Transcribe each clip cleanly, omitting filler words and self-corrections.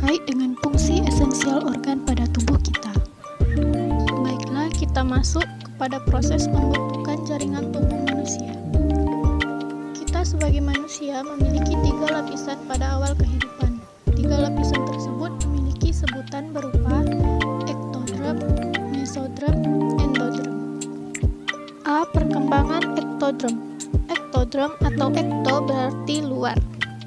terkait dengan fungsi esensial organ pada tubuh kita. Baiklah, kita masuk kepada proses pembentukan jaringan tubuh manusia. Kita sebagai manusia memiliki 3 lapisan pada awal kehidupan. 3 lapisan tersebut memiliki sebutan berupa ektodrem, mesodrem, endodrem. A. Perkembangan ektodrem. Ektodrem atau ekto berarti luar,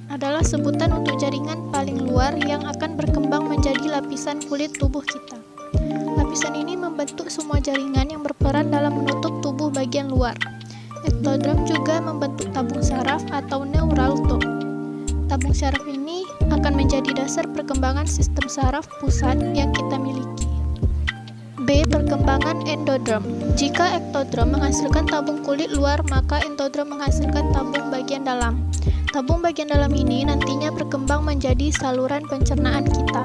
adalah sebutan untuk jaringan paling luar yang akan berkembang menjadi lapisan kulit tubuh kita. Lapisan ini membentuk semua jaringan yang berperan dalam menutup tubuh bagian luar. Ektodrem juga membentuk tabung saraf atau neural tube. Tabung saraf ini akan menjadi dasar perkembangan sistem saraf pusat yang kita miliki. B. Perkembangan endodrem. Jika ektodrem menghasilkan tabung kulit luar, maka endodrem menghasilkan tabung bagian dalam. Tabung bagian dalam ini nantinya berkembang menjadi saluran pencernaan kita.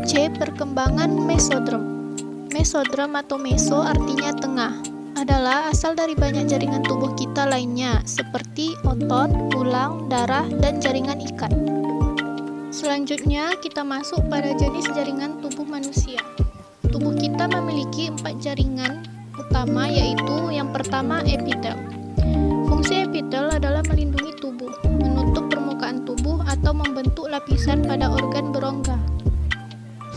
C. Perkembangan mesodrem. Mesodrem atau meso artinya tengah, adalah asal dari banyak jaringan tubuh kita lainnya, seperti otot, tulang, darah, dan jaringan ikat. Selanjutnya, kita masuk pada jenis jaringan tubuh manusia. Tubuh kita memiliki 4 jaringan utama, yaitu yang pertama epitel. Fungsi epitel adalah melindungi tubuh, menutup permukaan tubuh, atau membentuk lapisan pada organ berongga.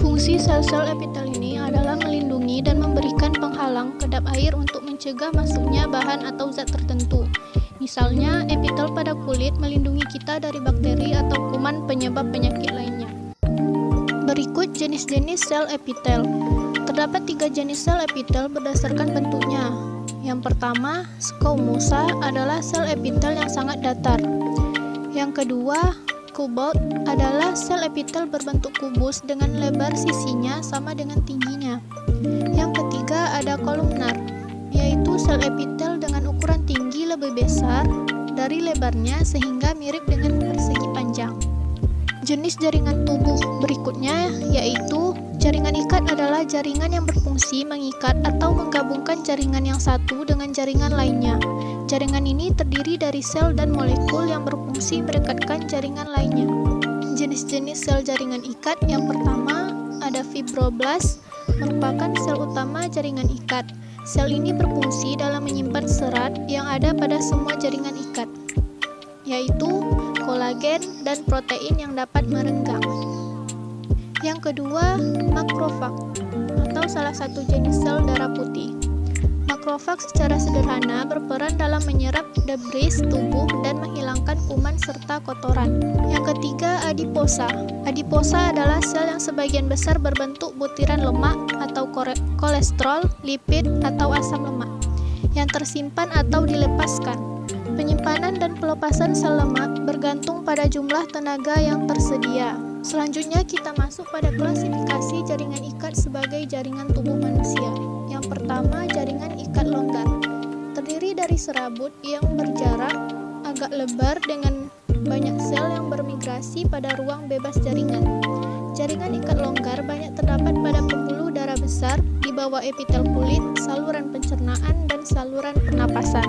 Fungsi sel-sel epitel ini adalah melindungi dan memberikan penghalang kedap air untuk mencegah masuknya bahan atau zat tertentu. Misalnya, epitel pada kulit melindungi kita dari bakteri atau kuman penyebab penyakit lainnya. Berikut jenis-jenis sel epitel. Terdapat 3 jenis sel epitel berdasarkan bentuknya. Yang pertama, squamousa adalah sel epitel yang sangat datar. Yang kedua, cuboid adalah sel epitel berbentuk kubus dengan lebar sisinya sama dengan tingginya. Yang ketiga ada kolumnar, yaitu sel epitel dengan ukuran tinggi lebih besar dari lebarnya sehingga mirip dengan persegi panjang. Jenis jaringan tubuh berikutnya yaitu jaringan ikat adalah jaringan yang berfungsi mengikat atau menggabungkan jaringan yang satu dengan jaringan lainnya. Jaringan ini terdiri dari sel dan molekul yang berfungsi merekatkan jaringan lainnya. Jenis-jenis sel jaringan ikat yang pertama ada fibroblast, merupakan sel utama jaringan ikat. Sel ini berfungsi dalam menyimpan serat yang ada pada semua jaringan ikat, yaitu kolagen dan protein yang dapat merenggang. Yang kedua, makrofag atau salah satu jenis sel darah putih. Makrofag secara sederhana berperan dalam menyerap debris tubuh dan menghilangkan kuman serta kotoran. Yang ketiga, adiposa. Adiposa adalah sel yang sebagian besar berbentuk butiran lemak atau kolesterol, lipid, atau asam lemak yang tersimpan atau dilepaskan. Penyimpanan dan pelepasan sel lemak bergantung pada jumlah tenaga yang tersedia. Selanjutnya kita masuk pada klasifikasi jaringan ikat sebagai jaringan tubuh manusia. Yang pertama, jaringan ikat longgar. Terdiri dari serabut yang berjarak agak lebar dengan banyak sel yang bermigrasi pada ruang bebas jaringan. Jaringan ikat longgar banyak terdapat pada pembuluh darah besar di bawah epitel kulit, saluran pencernaan, dan saluran pernapasan.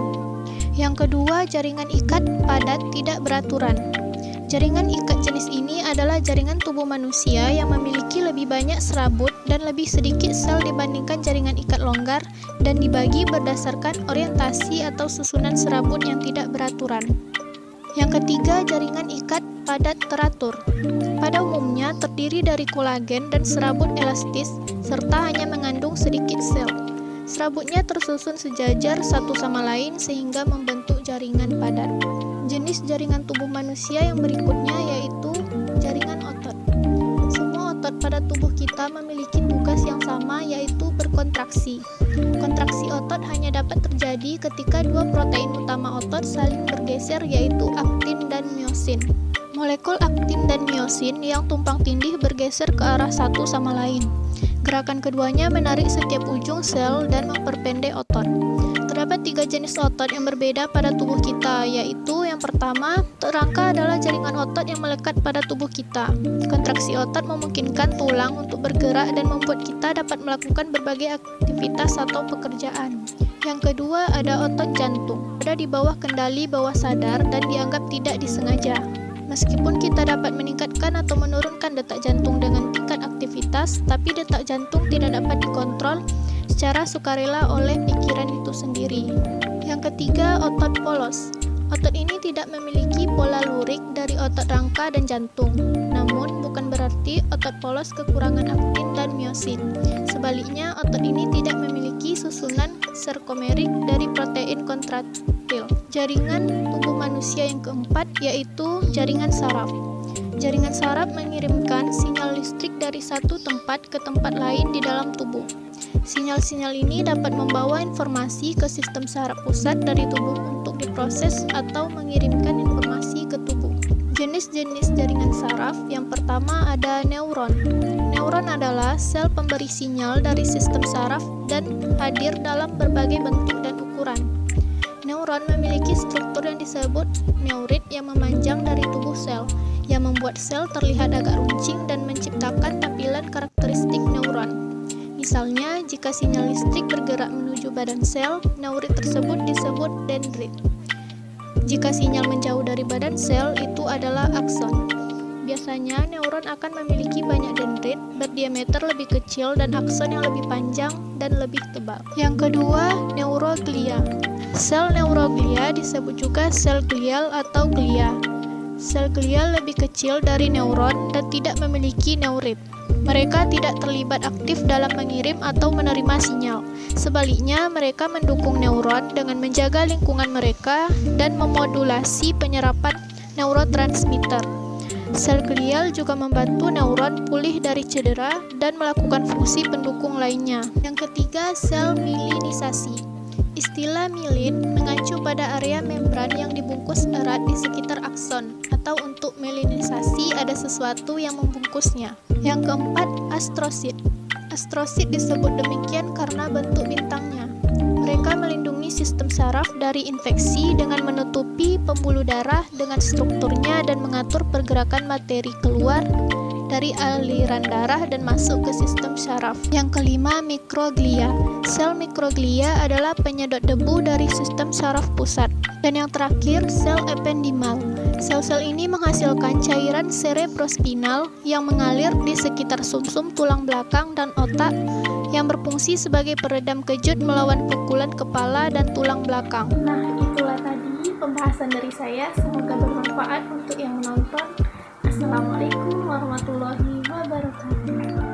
Yang kedua, jaringan ikat padat tidak beraturan. Jaringan ikat jenis ini adalah jaringan tubuh manusia yang memiliki lebih banyak serabut dan lebih sedikit sel dibandingkan jaringan ikat longgar dan dibagi berdasarkan orientasi atau susunan serabut yang tidak beraturan. Yang ketiga, jaringan ikat padat teratur. Pada umumnya terdiri dari kolagen dan serabut elastis serta hanya mengandung sedikit sel. Serabutnya tersusun sejajar satu sama lain sehingga membentuk jaringan padat. Jenis jaringan tubuh manusia yang berikutnya yaitu jaringan otot. Semua otot pada tubuh kita memiliki tugas yang sama, yaitu berkontraksi. Kontraksi otot hanya dapat terjadi ketika 2 protein utama otot saling bergeser, yaitu aktin dan miosin. Molekul aktin dan miosin yang tumpang tindih bergeser ke arah satu sama lain. Gerakan keduanya menarik setiap ujung sel dan memperpendek otot. Terdapat 3 jenis otot yang berbeda pada tubuh kita, yaitu yang pertama, rangka adalah jaringan otot yang melekat pada tubuh kita. Kontraksi otot memungkinkan tulang untuk bergerak dan membuat kita dapat melakukan berbagai aktivitas atau pekerjaan. Yang kedua, ada otot jantung. Ada di bawah kendali bawah sadar dan dianggap tidak disengaja. Meskipun kita dapat meningkatkan atau menurunkan detak jantung dengan tingkat aktivitas, tapi detak jantung tidak dapat dikontrol secara sukarela oleh pikiran itu sendiri. Yang ketiga, otot polos. Otot ini tidak memiliki pola lurik dari otot rangka dan jantung. Namun, bukan berarti otot polos kekurangan aktin dan miosin. Sebaliknya, otot ini tidak memiliki susunan sarkomerik dari protein kontraktil. Jaringan tubuh manusia yang keempat yaitu jaringan saraf. Jaringan saraf mengirimkan sinyal listrik dari satu tempat ke tempat lain di dalam tubuh. Sinyal-sinyal ini dapat membawa informasi ke sistem saraf pusat dari tubuh untuk diproses atau mengirimkan informasi ke tubuh. Jenis-jenis jaringan saraf yang pertama ada neuron. Neuron adalah sel pemberi sinyal dari sistem saraf dan hadir dalam berbagai bentuk dan ukuran. Neuron memiliki struktur yang disebut neurit yang memanjang dari tubuh sel, yang membuat sel terlihat agak runcing dan menciptakan tampilan karakteristik neuron. Misalnya, jika sinyal listrik bergerak menuju badan sel, neurit tersebut disebut dendrit. Jika sinyal menjauh dari badan sel, itu adalah akson. Biasanya, neuron akan memiliki banyak dendrit berdiameter lebih kecil dan akson yang lebih panjang dan lebih tebal. Yang kedua, neuroglia. Sel neuroglia disebut juga sel glial atau glia. Sel glial lebih kecil dari neuron dan tidak memiliki neurit. Mereka tidak terlibat aktif dalam mengirim atau menerima sinyal. Sebaliknya, mereka mendukung neuron dengan menjaga lingkungan mereka dan memodulasi penyerapan neurotransmitter. Sel glial juga membantu neuron pulih dari cedera dan melakukan fungsi pendukung lainnya. Yang ketiga, sel mielinisasi. Istilah mielin mengacu pada area membran yang dibungkus erat di sekitar akson, atau untuk mielinisasi ada sesuatu yang membungkusnya. Yang keempat, astrosit. Astrosit disebut demikian karena bentuk bintangnya. Mereka melindungi sistem saraf dari infeksi dengan menutupi pembuluh darah dengan strukturnya dan mengatur pergerakan materi keluar dari aliran darah dan masuk ke sistem saraf. Yang kelima, mikroglia. Sel mikroglia adalah penyedot debu dari sistem saraf pusat. Dan yang terakhir, sel ependimal. Sel-sel ini menghasilkan cairan cerebrospinal yang mengalir di sekitar sumsum tulang belakang dan otak yang berfungsi sebagai peredam kejut melawan pukulan kepala dan tulang belakang. Nah, itulah tadi pembahasan dari saya. Semoga bermanfaat untuk yang menonton. Assalamualaikum warahmatullahi wabarakatuh.